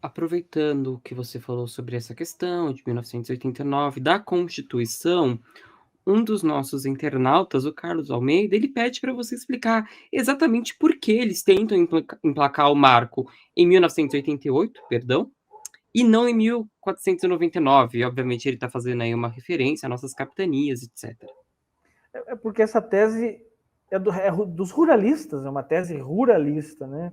Aproveitando que você falou sobre essa questão de 1989, da Constituição, um dos nossos internautas, o Carlos Almeida, ele pede para você explicar exatamente por que eles tentam emplacar o marco em 1988, perdão, e não em 1499. Obviamente ele está fazendo aí uma referência às nossas capitanias, etc. É porque essa tese dos ruralistas, é uma tese ruralista, né?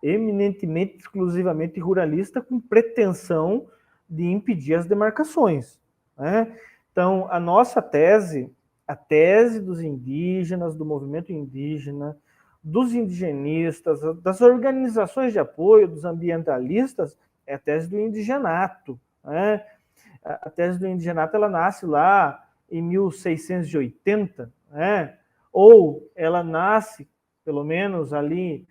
Eminentemente, exclusivamente ruralista, com pretensão de impedir as demarcações, né? Então, a nossa tese, a tese dos indígenas, do movimento indígena, dos indigenistas, das organizações de apoio, dos ambientalistas, é a tese do indigenato, né? A tese do indigenato, ela nasce lá em 1680, né? Ou ela nasce, pelo menos ali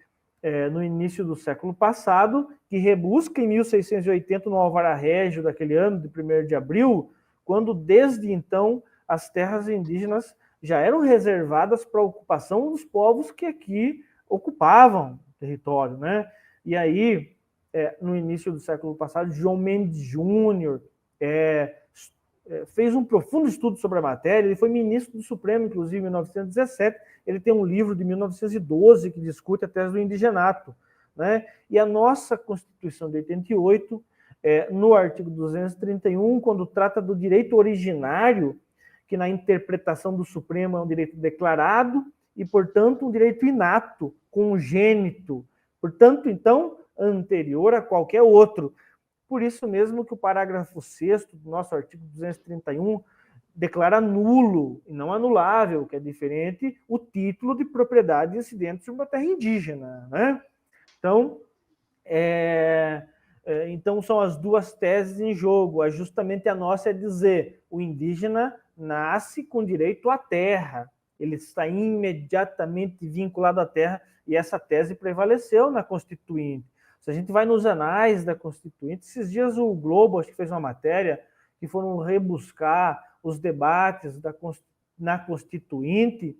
no início do século passado, que rebusca em 1680 no Alvará Régio daquele ano, de 1º de abril, quando desde então as terras indígenas já eram reservadas para a ocupação dos povos que aqui ocupavam o território, né? E aí, no início do século passado, João Mendes Júnior fez um profundo estudo sobre a matéria, ele foi ministro do Supremo, inclusive, em 1917, ele tem um livro de 1912 que discute a tese do indigenato, né? E a nossa Constituição de 88, no artigo 231, quando trata do direito originário, que na interpretação do Supremo é um direito declarado e, portanto, um direito inato, congênito, portanto, então, anterior a qualquer outro. Por isso mesmo que o parágrafo 6º do nosso artigo 231 declara nulo, e não anulável, que é diferente, o título de propriedade incidente sobre uma terra indígena, né? Então, então são as duas teses em jogo. Justamente a nossa é dizer, o indígena nasce com direito à terra, ele está imediatamente vinculado à terra, e essa tese prevaleceu na Constituinte. Se a gente vai nos anais da Constituinte, esses dias o Globo, acho que fez uma matéria, que foram rebuscar os debates na Constituinte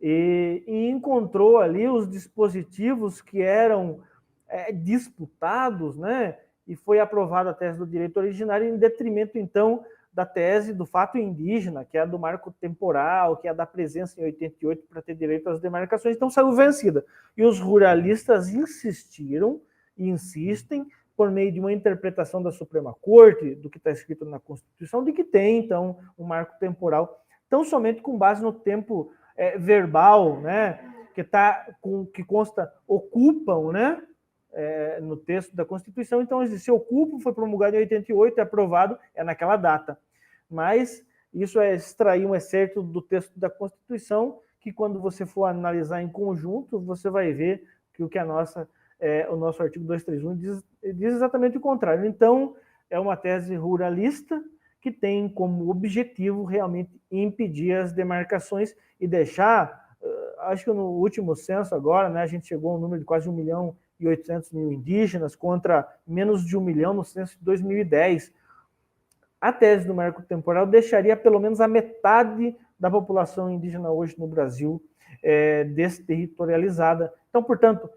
e encontrou ali os dispositivos que eram disputados, né? E foi aprovada a tese do direito originário em detrimento, então, da tese do fato indígena, que é a do marco temporal, que é a da presença em 88 para ter direito às demarcações, então saiu vencida. E os ruralistas insistiram e insistem, por meio de uma interpretação da Suprema Corte, do que está escrito na Constituição, de que tem, então, um marco temporal, tão somente com base no tempo verbal, né, que consta, ocupam, né, no texto da Constituição. Então, se ocupa, foi promulgado em 88, é aprovado, é naquela data. Mas isso é extrair um excerto do texto da Constituição, que quando você for analisar em conjunto, você vai ver que o nosso artigo 231 diz exatamente o contrário. Então, é uma tese ruralista que tem como objetivo realmente impedir as demarcações e deixar, acho que no último censo agora, né, a gente chegou a um número de quase 1.800.000 indígenas contra menos de 1 milhão no censo de 2010. A tese do marco temporal deixaria pelo menos a metade da população indígena hoje no Brasil desterritorializada. Então, portanto,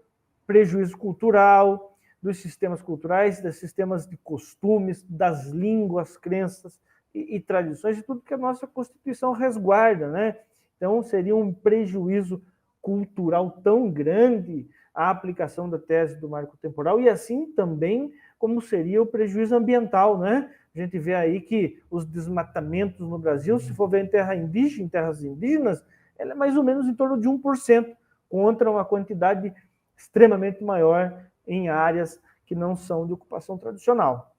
prejuízo cultural, dos sistemas culturais, dos sistemas de costumes, das línguas, crenças e tradições, de tudo que a nossa Constituição resguarda, né? Então, seria um prejuízo cultural tão grande a aplicação da tese do marco temporal, e assim também como seria o prejuízo ambiental, né? A gente vê aí que os desmatamentos no Brasil, se for ver em terras indígenas, ela é mais ou menos em torno de 1%, contra uma quantidade extremamente maior em áreas que não são de ocupação tradicional.